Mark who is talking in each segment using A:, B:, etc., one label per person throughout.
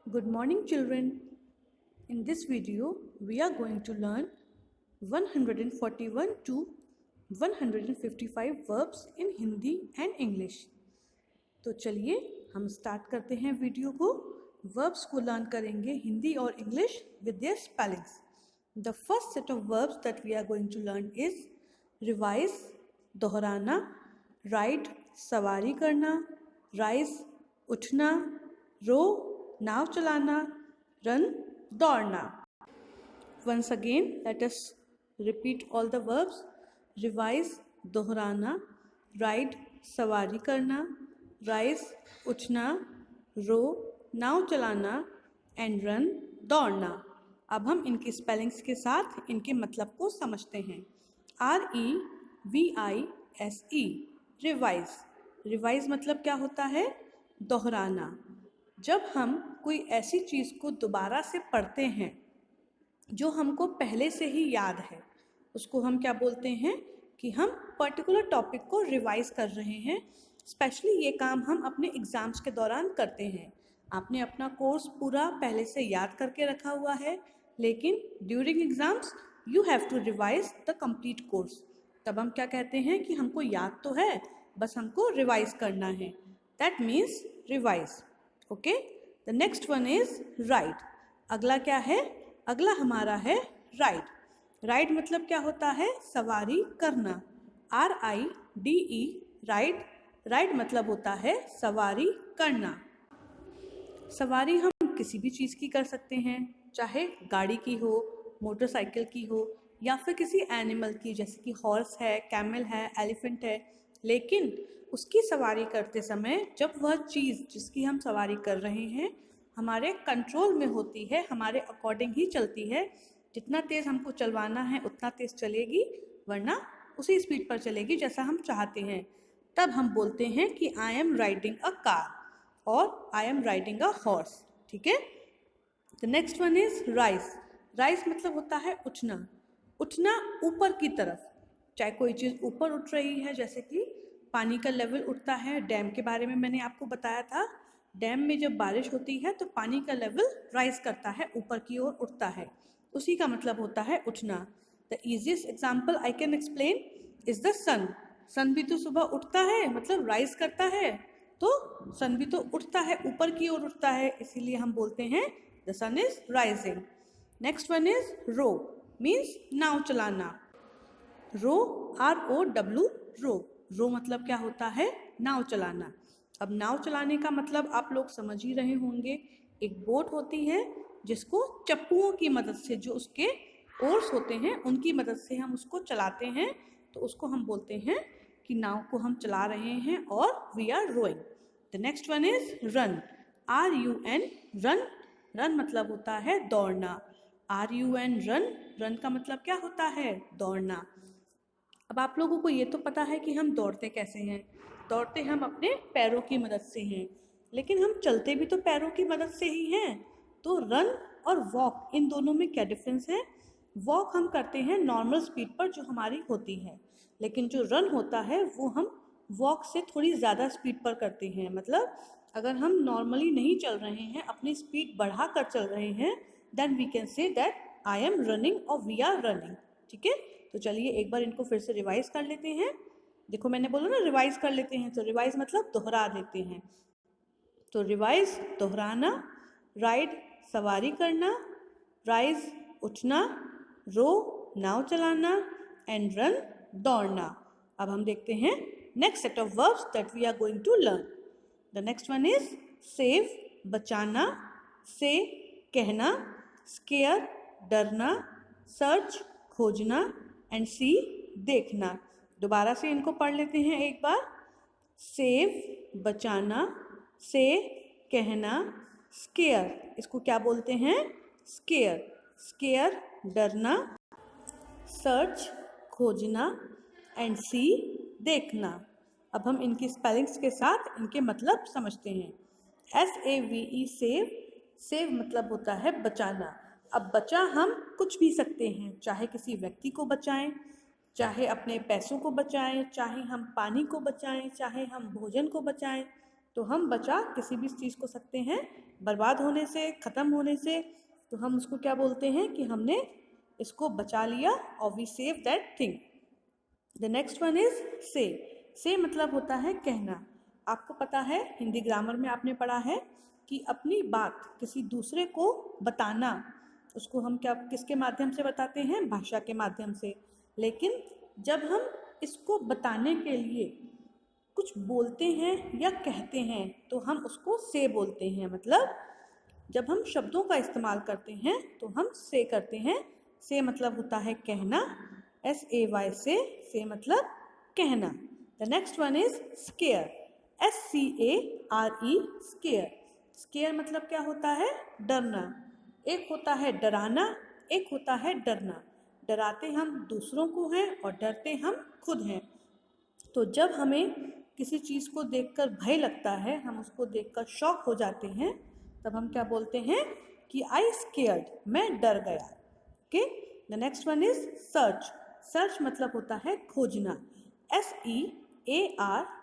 A: Good morning, children. In this video, we are going to learn 141 to 155 verbs in Hindi and English. तो चलिए हम start करते हैं video को. Verbs को लर्न करेंगे हिंदी और English with their spellings. The first set of verbs that we are going to learn is revise, दोहराना, राइड, सवारी करना, राइज, उठना, रो, नाव चलाना, रन, दौड़ना. Once again, let us repeat all the verbs. Revise, दोहराना, ride, सवारी करना, rise, उठना, रो, नाव चलाना, and run, दौड़ना. अब हम इनकी स्पेलिंग्स के साथ इनके मतलब को समझते हैं. REVISE, revise. रिवाइज मतलब क्या होता है? दोहराना. जब हम कोई ऐसी चीज़ को दोबारा से पढ़ते हैं जो हमको पहले से ही याद है, उसको हम क्या बोलते हैं कि हम पर्टिकुलर टॉपिक को रिवाइज कर रहे हैं. स्पेशली ये काम हम अपने एग्ज़ाम्स के दौरान करते हैं. आपने अपना कोर्स पूरा पहले से याद करके रखा हुआ है, लेकिन during exams you have to revise the complete course. तब हम क्या कहते हैं कि हमको याद तो है, बस हमको रिवाइज करना है. That means revise. Okay. The next one is ride. अगला क्या है? अगला हमारा है राइड. राइड मतलब क्या होता है? सवारी करना. RIDE, ride. राइड मतलब होता है सवारी करना. सवारी हम किसी भी चीज़ की कर सकते हैं, चाहे गाड़ी की हो, मोटरसाइकिल की हो, या फिर किसी एनिमल की, जैसे कि हॉर्स है, कैमल है, एलिफेंट है. लेकिन उसकी सवारी करते समय जब वह चीज़ जिसकी हम सवारी कर रहे हैं हमारे कंट्रोल में होती है, हमारे अकॉर्डिंग ही चलती है. जितना तेज़ हमको चलवाना है उतना तेज़ चलेगी, वरना उसी स्पीड पर चलेगी जैसा हम चाहते हैं. तब हम बोलते हैं कि I am riding a car और I am riding a horse. ठीक है. The next one is rise. Rise मतलब होता है उठना. उठना ऊपर की तरफ. चाहे कोई चीज़ ऊपर उठ रही है, जैसे कि पानी का लेवल उठता है. डैम के बारे में मैंने आपको बताया था. डैम में जब बारिश होती है तो पानी का लेवल राइज करता है, ऊपर की ओर उठता है. उसी का मतलब होता है उठना. The easiest example I can explain is the sun. Sun भी तो सुबह उठता है, मतलब राइज करता है, तो सन भी तो उठता है, ऊपर की ओर उठता है, इसीलिए हम बोलते हैं the sun is rising. Next one is row, means नाव चलाना. रो, ROW, रो. रो मतलब क्या होता है? नाव चलाना. अब नाव चलाने का मतलब आप लोग समझ ही रहे होंगे. एक बोट होती है जिसको चप्पुओं की मदद से, जो उसके ओर्स होते हैं उनकी मदद से हम उसको चलाते हैं, तो उसको हम बोलते हैं कि नाव को हम चला रहे हैं और we are rowing. The next one is run. RUN, run. Run मतलब होता है दौड़ना. RUN, run. रन का मतलब क्या होता है? दौड़ना. अब आप लोगों को ये तो पता है कि हम दौड़ते कैसे हैं. दौड़ते हम अपने पैरों की मदद से हैं, लेकिन हम चलते भी तो पैरों की मदद से ही हैं. तो रन और वॉक, इन दोनों में क्या डिफरेंस है? वॉक हम करते हैं नॉर्मल स्पीड पर जो हमारी होती है, लेकिन जो रन होता है वो हम वॉक से थोड़ी ज़्यादा स्पीड पर करते हैं. मतलब अगर हम नॉर्मली नहीं चल रहे हैं, अपनी स्पीड बढ़ा कर चल रहे हैं, then we can say that I am running और वी आर रनिंग. ठीक है. तो चलिए एक बार इनको फिर से रिवाइज कर लेते हैं. देखो मैंने बोला ना रिवाइज कर लेते हैं, तो रिवाइज मतलब दोहरा देते हैं. तो रिवाइज दोहराना, राइड सवारी करना, राइज उठना, रो नाव चलाना, एंड रन दौड़ना. अब हम देखते हैं next set of verbs that we are going to learn. The next one is save, बचाना, से कहना, स्केयर डरना, सर्च खोजना, एंड सी देखना. दोबारा से इनको पढ़ लेते हैं एक बार. सेव बचाना, से कहना, स्केयर, इसको क्या बोलते हैं? स्केयर. स्केयर डरना, सर्च खोजना, एंड सी देखना. अब हम इनकी स्पेलिंग्स के साथ इनके मतलब समझते हैं. SAVE, save. सेव मतलब होता है बचाना. अब बचा हम कुछ भी सकते हैं, चाहे किसी व्यक्ति को बचाएं, चाहे अपने पैसों को बचाएं, चाहे हम पानी को बचाएं, चाहे हम भोजन को बचाएं. तो हम बचा किसी भी चीज़ को सकते हैं, बर्बाद होने से, ख़त्म होने से, तो हम उसको क्या बोलते हैं कि हमने इसको बचा लिया और we save that thing. The next one is say. Say मतलब होता है कहना। आपको पता है, हिंदी ग्रामर में आपने पढ़ा है कि अपनी बात किसी दूसरे को बताना, उसको हम क्या किसके माध्यम से बताते हैं? भाषा के माध्यम से। लेकिन जब हम इसको बताने के लिए कुछ बोलते हैं या कहते हैं तो हम उसको से बोलते हैं। मतलब जब हम शब्दों का इस्तेमाल करते हैं तो हम से करते हैं। से मतलब होता है कहना, SAY से मतलब कहना। The next one is square, SCARE square. Square मतलब क्या होता है? डरना। एक होता है डराना, एक होता है डरना। डराते हम दूसरों को हैं और डरते हम खुद हैं। तो जब हमें किसी चीज़ को देखकर भय लगता है, हम उसको देखकर शॉक हो जाते हैं, तब हम क्या बोलते हैं कि आई स्केयर्ड, मैं डर गया। Okay, the next one is search. Search मतलब होता है खोजना,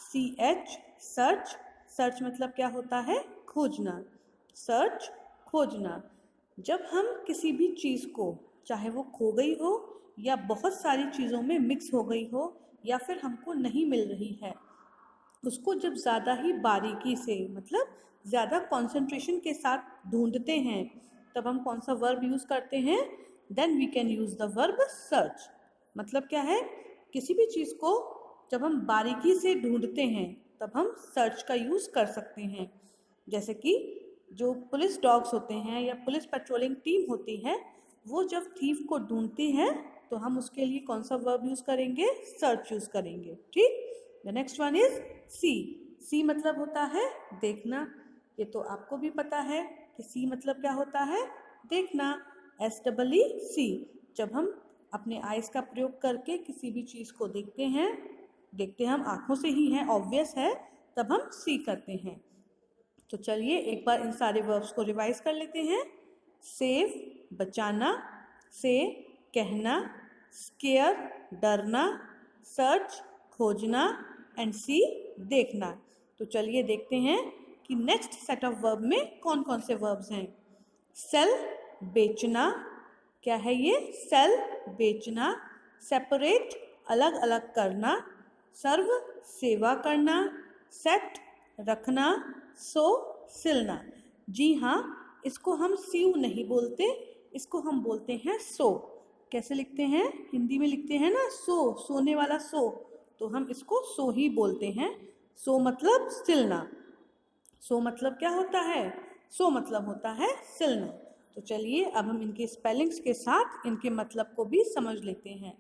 A: SEARCH सर्च। सर्च मतलब क्या होता है? खोजना। सर्च, खोजना। जब हम किसी भी चीज़ को, चाहे वो खो गई हो या बहुत सारी चीज़ों में मिक्स हो गई हो या फिर हमको नहीं मिल रही है, उसको जब ज़्यादा ही बारीकी से, मतलब ज़्यादा कंसंट्रेशन के साथ ढूंढते हैं, तब हम कौन सा वर्ब यूज़ करते हैं? Then we can use the verb search. मतलब क्या है? किसी भी चीज़ को जब हम बारीकी से ढूंढते हैं तब हम सर्च का यूज़ कर सकते हैं। जैसे कि जो पुलिस डॉग्स होते हैं या पुलिस पेट्रोलिंग टीम होती है, वो जब थीफ को ढूंढती है तो हम उसके लिए कौन सा वर्ब यूज़ करेंगे? सर्च यूज़ करेंगे। ठीक। The next one is see. See मतलब होता है देखना। ये तो आपको भी पता है कि सी मतलब क्या होता है? देखना, SEEC। जब हम अपने आइज़ का प्रयोग करके किसी भी चीज़ को देखते हैं, देखते हम आँखों से ही हैं, ऑब्वियस है, तब हम सी करते हैं। तो चलिए एक बार इन सारे वर्ब्स को रिवाइज कर लेते हैं। सेव बचाना, से कहना, स्केयर डरना, सर्च खोजना एंड सी देखना। तो चलिए देखते हैं कि नेक्स्ट सेट ऑफ वर्ब में कौन कौन से वर्ब्स हैं। सेल बेचना, क्या है ये? सेल बेचना। सेपरेट अलग अलग करना। सर्व सेवा करना। सेट रखना। सो सिलना। जी हाँ, इसको हम सीव नहीं बोलते, इसको हम बोलते हैं सो। कैसे लिखते हैं? हिंदी में लिखते हैं ना सो, सोने वाला सो, तो हम इसको सो ही बोलते हैं। सो मतलब सिलना। सो मतलब क्या होता है? सो मतलब होता है सिलना। तो चलिए अब हम इनके स्पेलिंग्स के साथ इनके मतलब को भी समझ लेते हैं।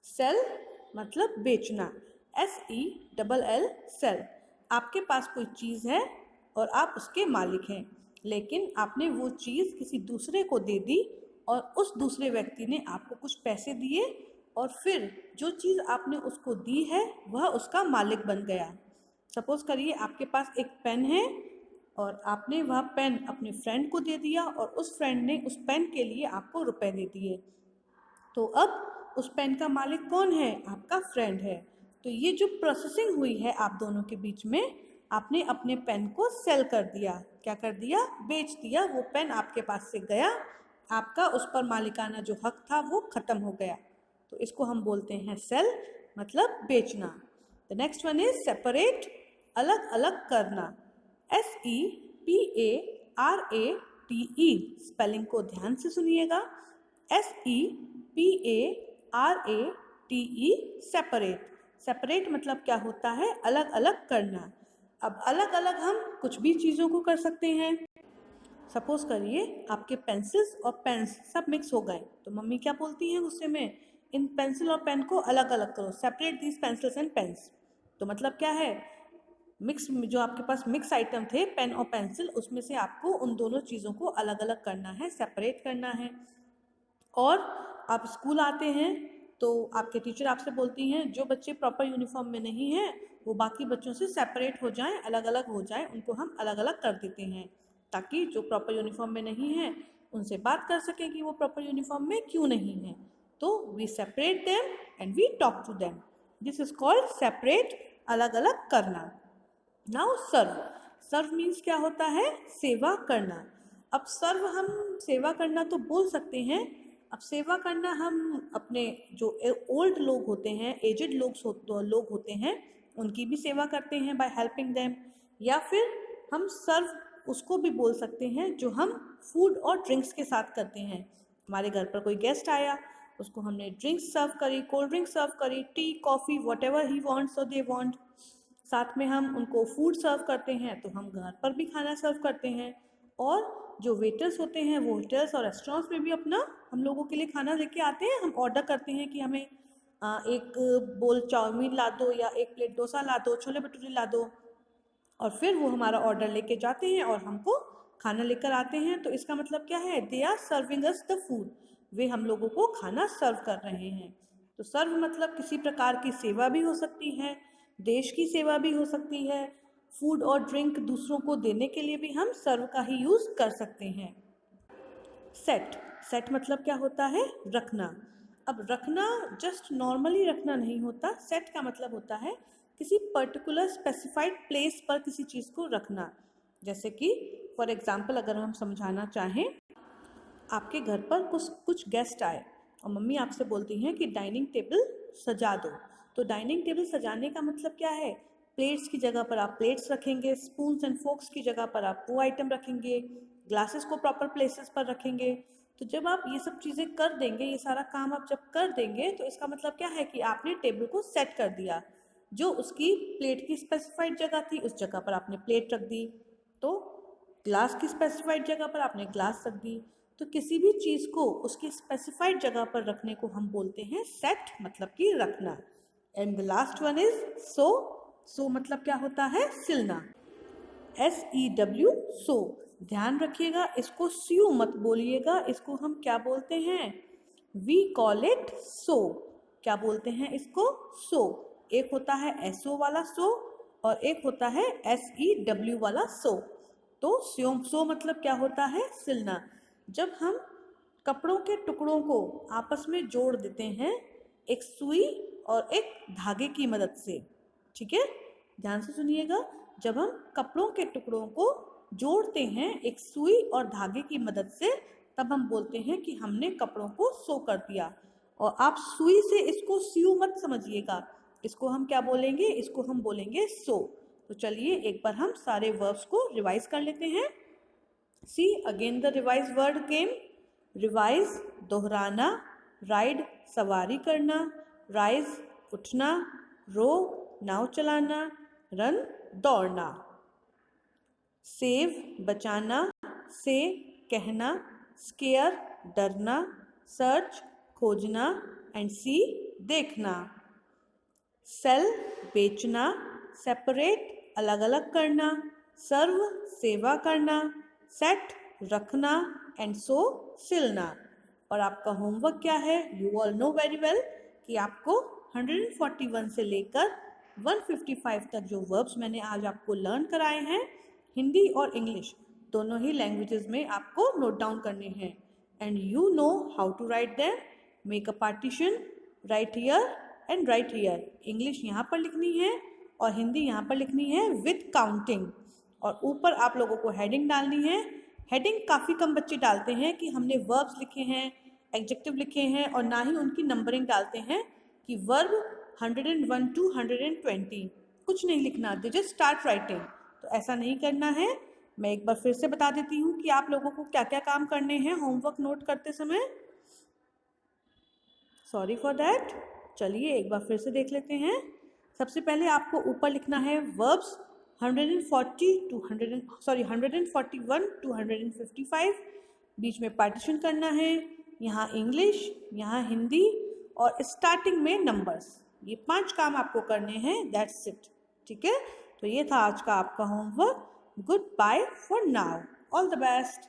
A: सेल मतलब बेचना, SELL सेल। आपके पास कोई चीज़ है और आप उसके मालिक हैं, लेकिन आपने वो चीज़ किसी दूसरे को दे दी और उस दूसरे व्यक्ति ने आपको कुछ पैसे दिए और फिर जो चीज़ आपने उसको दी है वह उसका मालिक बन गया। सपोज करिए आपके पास एक पेन है और आपने वह पेन अपने फ्रेंड को दे दिया और उस फ्रेंड ने उस पेन के लिए आपको रुपए दे दिए। तो अब उस पेन का मालिक कौन है? आपका फ्रेंड है। तो ये जो प्रोसेसिंग हुई है आप दोनों के बीच में, आपने अपने पेन को सेल कर दिया। क्या कर दिया? बेच दिया। वो पेन आपके पास से गया, आपका उस पर मालिकाना जो हक था वो ख़त्म हो गया। तो इसको हम बोलते हैं सेल, मतलब बेचना। The next one is separate, अलग अलग करना, SEPARATE। स्पेलिंग को ध्यान से सुनिएगा, SEPARATE सेपरेट। सेपरेट मतलब क्या होता है? अलग अलग करना। अब अलग अलग हम कुछ भी चीज़ों को कर सकते हैं। सपोज करिए आपके पेंसिल्स और पेन्स सब मिक्स हो गए, तो मम्मी क्या बोलती हैं गुस्से में? इन पेंसिल और पेन को अलग अलग करो, separate these pencils and pains. तो मतलब क्या है? मिक्स, जो आपके पास मिक्स आइटम थे पेन और पेंसिल, उसमें से आपको उन दोनों चीज़ों को अलग अलग करना है, सेपरेट करना है। और आप स्कूल आते हैं तो आपके टीचर आपसे बोलती हैं जो बच्चे प्रॉपर यूनिफॉर्म में नहीं हैं वो बाकी बच्चों से सेपरेट हो जाएं, अलग अलग हो जाएं, उनको हम अलग अलग कर देते हैं ताकि जो प्रॉपर यूनिफॉर्म में नहीं हैं उनसे बात कर सकें कि वो प्रॉपर यूनिफॉर्म में क्यों नहीं हैं। तो we separate them and we talk to them. This is called separate, अलग अलग करना। नाउ सर्व। सर्व मीन्स क्या होता है? सेवा करना। अब सर्व हम सेवा करना तो बोल सकते हैं, अब सेवा करना हम अपने जो ओल्ड लोग होते हैं, एजेड लोग होते हैं, उनकी भी सेवा करते हैं बाय हेल्पिंग देम। या फिर हम सर्व उसको भी बोल सकते हैं जो हम फूड और ड्रिंक्स के साथ करते हैं। हमारे घर पर कोई गेस्ट आया, उसको हमने ड्रिंक्स सर्व करी, कोल्ड ड्रिंक सर्व करी, tea coffee what ever he wants और दे वॉन्ट। साथ में हम उनको फूड सर्व करते हैं, तो हम घर पर भी खाना सर्व करते हैं। और जो वेटर्स होते हैं वो होटल्स और रेस्टोरेंट्स में भी अपना हम लोगों के लिए खाना लेके आते हैं। हम ऑर्डर करते हैं कि हमें एक बोल चाउमीन ला दो या एक प्लेट डोसा ला दो, छोले भटूरे ला दो, और फिर वो हमारा ऑर्डर लेके जाते हैं और हमको खाना लेकर आते हैं। तो इसका मतलब क्या है? They are serving us the food, वे हम लोगों को खाना सर्व कर रहे हैं। तो सर्व मतलब किसी प्रकार की सेवा भी हो सकती है, देश की सेवा भी हो सकती है, फूड और ड्रिंक दूसरों को देने के लिए भी हम सर्व का ही यूज़ कर सकते हैं। सेट, सेट मतलब क्या होता है? रखना। अब रखना जस्ट नॉर्मली रखना नहीं होता, सेट का मतलब होता है किसी पर्टिकुलर स्पेसिफाइड प्लेस पर किसी चीज़ को रखना। जैसे कि फॉर एग्जांपल अगर हम समझाना चाहें, आपके घर पर कुछ गेस्ट आए और मम्मी आपसे बोलती हैं कि डाइनिंग टेबल सजा दो। तो डाइनिंग टेबल सजाने का मतलब क्या है? प्लेट्स की जगह पर आप प्लेट्स रखेंगे, स्पून्स एंड फोक्स की जगह पर आप वो आइटम रखेंगे, ग्लासेस को प्रॉपर प्लेसेस पर रखेंगे। तो जब आप ये सब चीज़ें कर देंगे, ये सारा काम आप जब कर देंगे, तो इसका मतलब क्या है कि आपने टेबल को सेट कर दिया। जो उसकी प्लेट की स्पेसिफाइड जगह थी उस जगह पर आपने प्लेट रख दी, तो ग्लास की स्पेसिफाइड जगह पर आपने ग्लास रख दी। तो किसी भी चीज़ को उसकी स्पेसिफाइड जगह पर रखने को हम बोलते हैं सेट, मतलब कि रखना। And the last one is sew. Sew मतलब क्या होता है? सिलना। SEW, सो। ध्यान रखिएगा, इसको स्यू मत बोलिएगा, इसको हम क्या बोलते हैं? We call it so. क्या बोलते हैं इसको? सो। एक होता है SO वाला सो और एक होता है SEW वाला सो। तो सो मतलब क्या होता है? सिलना। जब हम कपड़ों के टुकड़ों को आपस में जोड़ देते हैं एक सुई और एक धागे की मदद से, ठीक है, ध्यान से सुनिएगा। जब हम कपड़ों के टुकड़ों को जोड़ते हैं एक सुई और धागे की मदद से, तब हम बोलते हैं कि हमने कपड़ों को सो कर दिया। और आप सुई से इसको स्यू मत समझिएगा, इसको हम क्या बोलेंगे? इसको हम बोलेंगे सो। तो चलिए एक बार हम सारे वर्ब्स को रिवाइज कर लेते हैं। See again the revise word came. Revise दोहराना, राइड सवारी करना, राइज उठना, रो नाव चलाना, रन दौड़ना। सेव बचाना, से कहना, स्केयर डरना, सर्च खोजना एंड सी देखना। सेल बेचना, सेपरेट अलग अलग करना, सर्व सेवा करना, सेट रखना एंड सो सिलना। और आपका होमवर्क क्या है? You all know very well कि आपको 141 से लेकर 155 तक जो वर्ब्स मैंने आज आपको लर्न कराए हैं, हिंदी और इंग्लिश दोनों ही लैंग्वेजेस में आपको नोट डाउन करने हैं। And you know how to write them. Make a partition, right here and right here. English यहाँ पर लिखनी है और हिंदी यहाँ पर लिखनी है विथ काउंटिंग। और ऊपर आप लोगों को हेडिंग डालनी है। हेडिंग काफ़ी कम बच्चे डालते हैं कि हमने वर्ब्स लिखे हैं, एडजेक्टिव लिखे हैं, और ना ही उनकी नंबरिंग डालते हैं कि वर्ब 101 to 120, कुछ नहीं लिखना, दे जस्ट स्टार्ट राइटिंग। तो ऐसा नहीं करना है। मैं एक बार फिर से बता देती हूँ कि आप लोगों को क्या क्या काम करने हैं होमवर्क नोट करते समय। Sorry for that. चलिए एक बार फिर से देख लेते हैं। सबसे पहले आपको ऊपर लिखना है वर्ब्स 141 to 155, बीच में पार्टीशन करना है, यहाँ इंग्लिश, यहाँ हिंदी, और स्टार्टिंग में नंबर्स। ये 5 काम आपको करने हैं, दैट्स इट। ठीक है, तो ये था आज का आपका homework. Good bye for now, all the best.